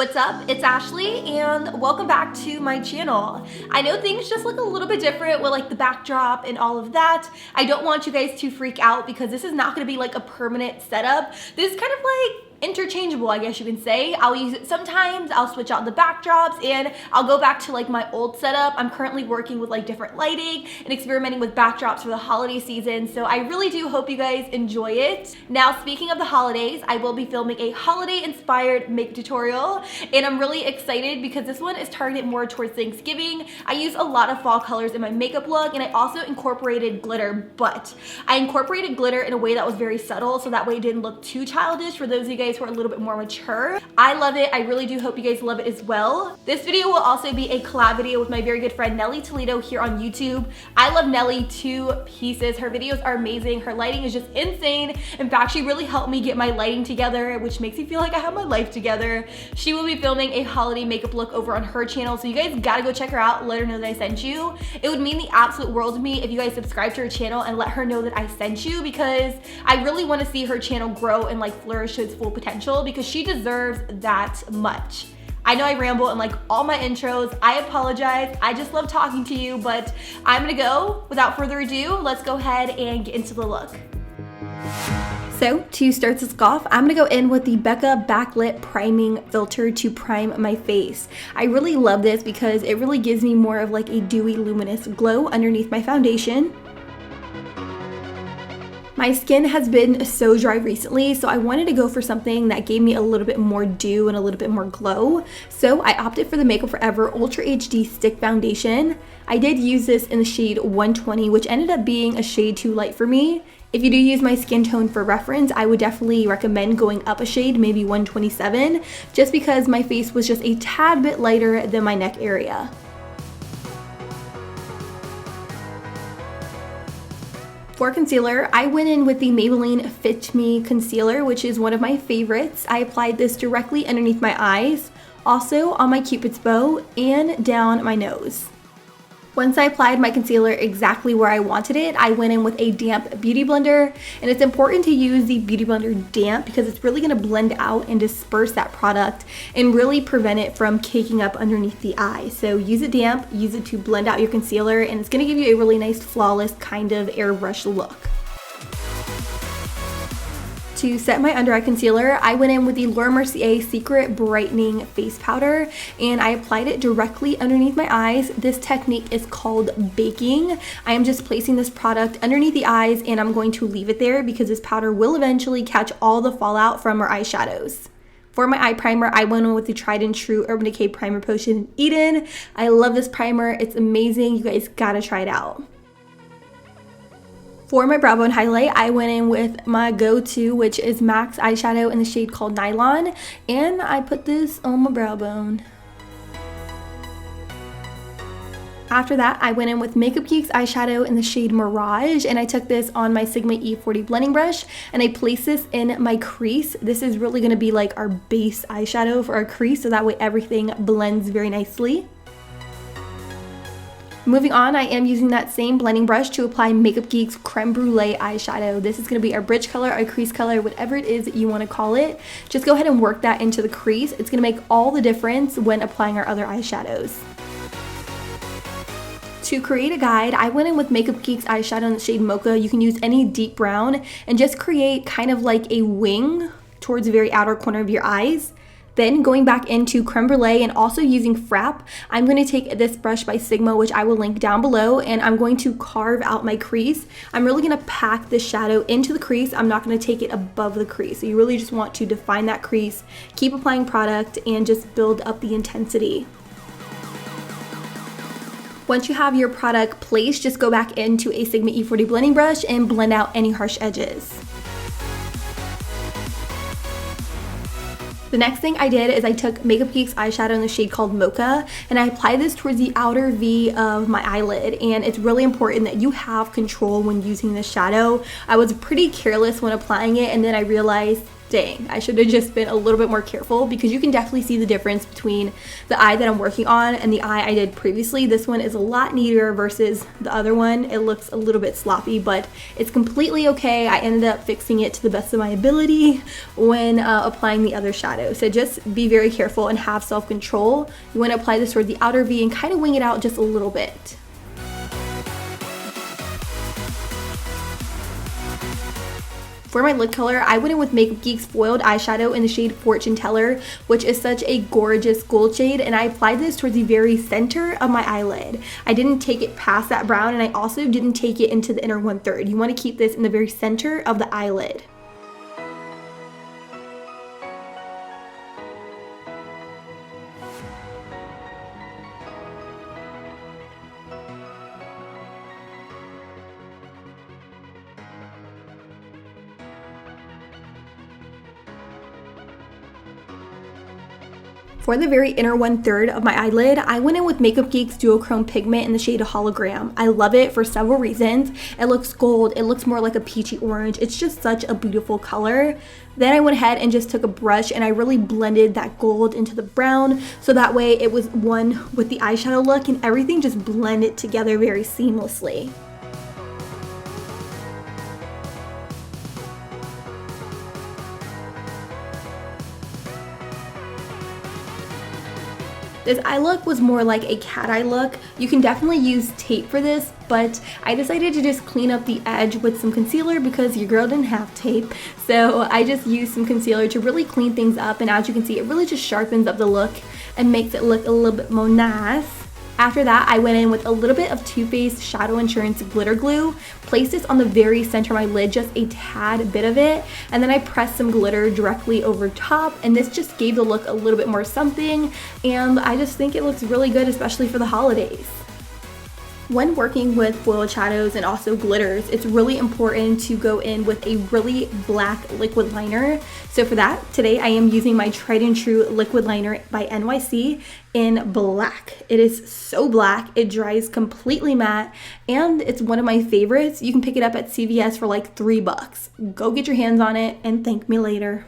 What's up? It's Ashley and welcome back to my channel. I know things just look a little bit different with like the backdrop and all of that. I don't want you guys to freak out because this is not going to be like a permanent setup. This is kind of like interchangeable, I guess you can say. I'll use it sometimes, I'll switch out the backdrops, and I'll go back to like my old setup. I'm currently working with like different lighting and experimenting with backdrops for the holiday season, so I really do hope you guys enjoy it. Now, speaking of the holidays, I will be filming a holiday inspired makeup tutorial, and I'm really excited because this one is targeted more towards Thanksgiving. I use a lot of fall colors in my makeup look, and I also incorporated glitter, but I incorporated glitter in a way that was very subtle, so that way it didn't look too childish for those of you guys who are a little bit more mature. I love it. I really do hope you guys love it as well. This video will also be a collab video with my very good friend Nelly Toledo here on YouTube. I love Nelly to pieces. Her videos are amazing. Her lighting is just insane. In fact, she really helped me get my lighting together, which makes me feel like I have my life together. She will be filming a holiday makeup look over on her channel, so you guys gotta go check her out. Let her know that I sent you. It would mean the absolute world to me if you guys subscribe to her channel and let her know that I sent you, because I really want to see her channel grow and like flourish to its full potential, because she deserves that much. I know I ramble in like all my intros. I apologize. I just love talking to you, but I'm gonna go. Without further ado, let's go ahead and get into the look. So to start this off, I'm gonna go in with the BECCA Backlit Priming Filter to prime my face. I really love this because it really gives me more of like a dewy, luminous glow underneath my foundation. My skin has been so dry recently, so I wanted to go for something that gave me a little bit more dew and a little bit more glow. So I opted for the Makeup Forever Ultra HD Stick Foundation. I did use this in the shade 120, which ended up being a shade too light for me. If you do use my skin tone for reference, I would definitely recommend going up a shade, maybe 127, just because my face was just a tad bit lighter than my neck area. For concealer, I went in with the Maybelline Fit Me Concealer, which is one of my favorites. I applied this directly underneath my eyes, also on my Cupid's bow, and down my nose. Once I applied my concealer exactly where I wanted it, I went in with a damp beauty blender, and it's important to use the beauty blender damp because it's really going to blend out and disperse that product and really prevent it from caking up underneath the eye. So use it damp, use it to blend out your concealer, and it's going to give you a really nice flawless kind of airbrush look. To set my under eye concealer, I went in with the Mercier Secret Brightening Face Powder, and I applied it directly underneath my eyes. This technique is called baking. I am just placing this product underneath the eyes, and I'm going to leave it there because this powder will eventually catch all the fallout from our eyeshadows. For my eye primer, I went in with the tried and true Urban Decay Primer Potion Eden. I love this primer. It's amazing. You guys gotta try it out. For my brow bone highlight, I went in with my go-to, which is MAC's eyeshadow in the shade called Nylon, and I put this on my brow bone. After that, I went in with Makeup Geek's eyeshadow in the shade Mirage, and I took this on my Sigma E40 blending brush, and I placed this in my crease. This is really going to be like our base eyeshadow for our crease, so that way everything blends very nicely. Moving on, I am using that same blending brush to apply Makeup Geek's Creme Brulee eyeshadow. This is going to be our bridge color, our crease color, whatever it is that you want to call it. Just go ahead and work that into the crease. It's going to make all the difference when applying our other eyeshadows. To create a guide, I went in with Makeup Geek's eyeshadow in the shade Mocha. You can use any deep brown and just create kind of like a wing towards the very outer corner of your eyes. Then going back into Creme Brulee and also using Frap, I'm going to take this brush by Sigma, which I will link down below, and I'm going to carve out my crease. I'm really going to pack the shadow into the crease. I'm not going to take it above the crease. So you really just want to define that crease, keep applying product, and just build up the intensity. Once you have your product placed, just go back into a Sigma E40 blending brush and blend out any harsh edges. The next thing I did is I took Makeup Geek's eyeshadow in the shade called Mocha, and I applied this towards the outer V of my eyelid, and it's really important that you have control when using this shadow. I was pretty careless when applying it, and then I realized dang, I should have just been a little bit more careful, because you can definitely see the difference between the eye that I'm working on and the eye I did previously. This one is a lot neater versus the other one. It looks a little bit sloppy, but it's completely okay. I ended up fixing it to the best of my ability when applying the other shadow. So just be very careful and have self-control. You want to apply this toward the outer V and kind of wing it out just a little bit. For my lid color, I went in with Makeup Geek's Foiled Eyeshadow in the shade Fortune Teller, which is such a gorgeous gold shade, and I applied this towards the very center of my eyelid. I didn't take it past that brown, and I also didn't take it into the inner 1/3. You want to keep this in the very center of the eyelid. For the very inner 1/3 of my eyelid, I went in with Makeup Geek's Duochrome Pigment in the shade Hologram. I love it for several reasons. It looks gold, it looks more like a peachy orange. It's just such a beautiful color. Then I went ahead and just took a brush and I really blended that gold into the brown, so that way it was one with the eyeshadow look and everything just blended together very seamlessly. This eye look was more like a cat eye look. You can definitely use tape for this, but I decided to just clean up the edge with some concealer because your girl didn't have tape. So I just used some concealer to really clean things up, and as you can see, it really just sharpens up the look and makes it look a little bit more nice. After that, I went in with a little bit of Too Faced Shadow Insurance Glitter Glue, placed this on the very center of my lid, just a tad bit of it, and then I pressed some glitter directly over top, and this just gave the look a little bit more something, and I just think it looks really good, especially for the holidays. When working with foiled shadows and also glitters, it's really important to go in with a really black liquid liner. So for that, today I am using my Tried and True liquid liner by NYC in black. It is so black, it dries completely matte, and it's one of my favorites. You can pick it up at CVS for like $3. Go get your hands on it and thank me later.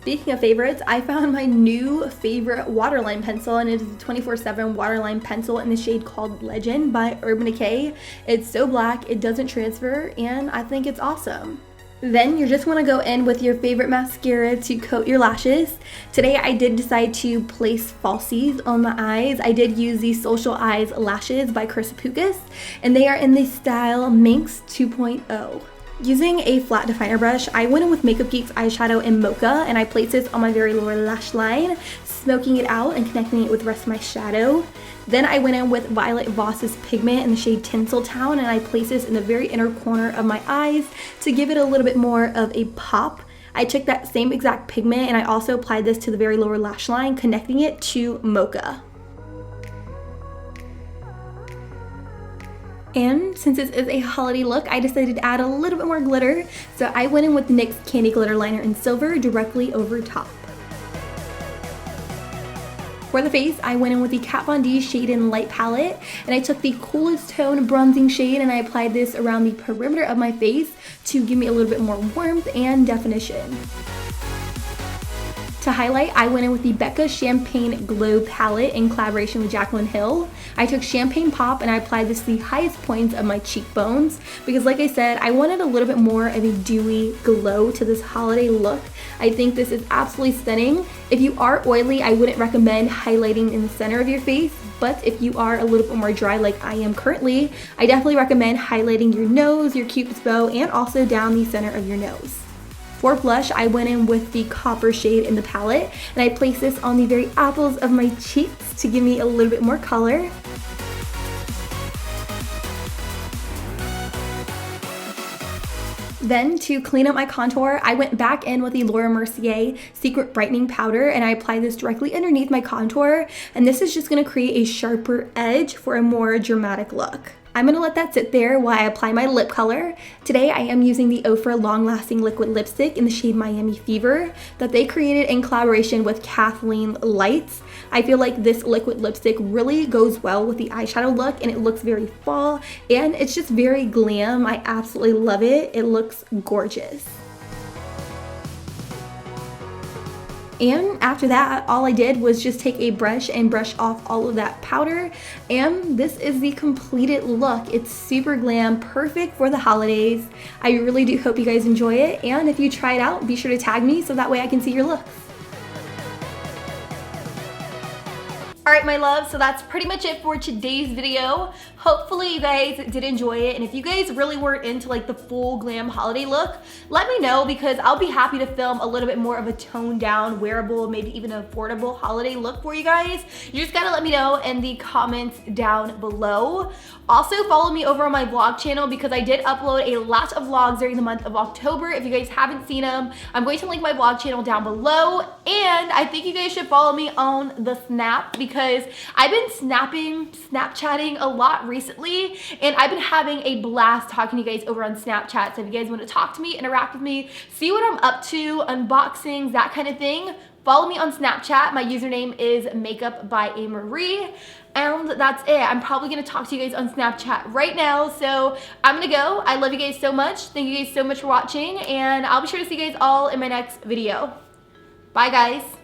Speaking of favorites, I found my new favorite waterline pencil, and it is a 24/7 waterline pencil in the shade called Legend by Urban Decay. It's so black, it doesn't transfer, and I think it's awesome. Then you just want to go in with your favorite mascara to coat your lashes. Today I did decide to place falsies on my eyes. I did use the Social Eyes Lashes by Chris Pukas, and they are in the style Minx 2.0. Using a flat definer brush, I went in with Makeup Geek's eyeshadow in Mocha, and I placed this on my very lower lash line, smoking it out and connecting it with the rest of my shadow. Then I went in with Violet Voss's pigment in the shade Tinseltown, and I placed this in the very inner corner of my eyes to give it a little bit more of a pop. I took that same exact pigment and I also applied this to the very lower lash line, connecting it to Mocha. And since this is a holiday look, I decided to add a little bit more glitter. So I went in with the NYX Candy Glitter Liner in Silver directly over top. For the face, I went in with the Kat Von D Shade in Light palette, and I took the coolest tone bronzing shade and I applied this around the perimeter of my face to give me a little bit more warmth and definition. To highlight, I went in with the BECCA Champagne Glow palette in collaboration with Jaclyn Hill. I took Champagne Pop and I applied this to the highest points of my cheekbones because, like I said, I wanted a little bit more of a dewy glow to this holiday look. I think this is absolutely stunning. If you are oily, I wouldn't recommend highlighting in the center of your face, but if you are a little bit more dry like I am currently, I definitely recommend highlighting your nose, your cupid's bow, and also down the center of your nose. For blush, I went in with the Copper shade in the palette, and I placed this on the very apples of my cheeks to give me a little bit more color. Then to clean up my contour, I went back in with the Laura Mercier Secret Brightening Powder, and I applied this directly underneath my contour, and this is just going to create a sharper edge for a more dramatic look. I'm gonna let that sit there while I apply my lip color. Today I am using the Ofra Long Lasting Liquid Lipstick in the shade Miami Fever that they created in collaboration with Kathleen Lights. I feel like this liquid lipstick really goes well with the eyeshadow look, and it looks very fall, and it's just very glam. I absolutely love it. It looks gorgeous. And after that, all I did was just take a brush and brush off all of that powder. And this is the completed look. It's super glam, perfect for the holidays. I really do hope you guys enjoy it. And if you try it out, be sure to tag me so that way I can see your looks. Alright my loves, so that's pretty much it for today's video. Hopefully you guys did enjoy it, and if you guys really weren't into like the full glam holiday look, let me know because I'll be happy to film a little bit more of a toned down, wearable, maybe even an affordable holiday look for you guys. You just gotta let me know in the comments down below. Also follow me over on my vlog channel because I did upload a lot of vlogs during the month of October. If you guys haven't seen them, I'm going to link my vlog channel down below, and I think you guys should follow me on the Snap because I've been Snapchatting a lot recently, and I've been having a blast talking to you guys over on Snapchat. So if you guys want to talk to me, interact with me, see what I'm up to, unboxings, that kind of thing, follow me on Snapchat. My username is MakeupbyAmarie. And that's it. I'm probably gonna talk to you guys on Snapchat right now. So I'm gonna go. I love you guys so much. Thank you guys so much for watching, and I'll be sure to see you guys all in my next video. Bye guys.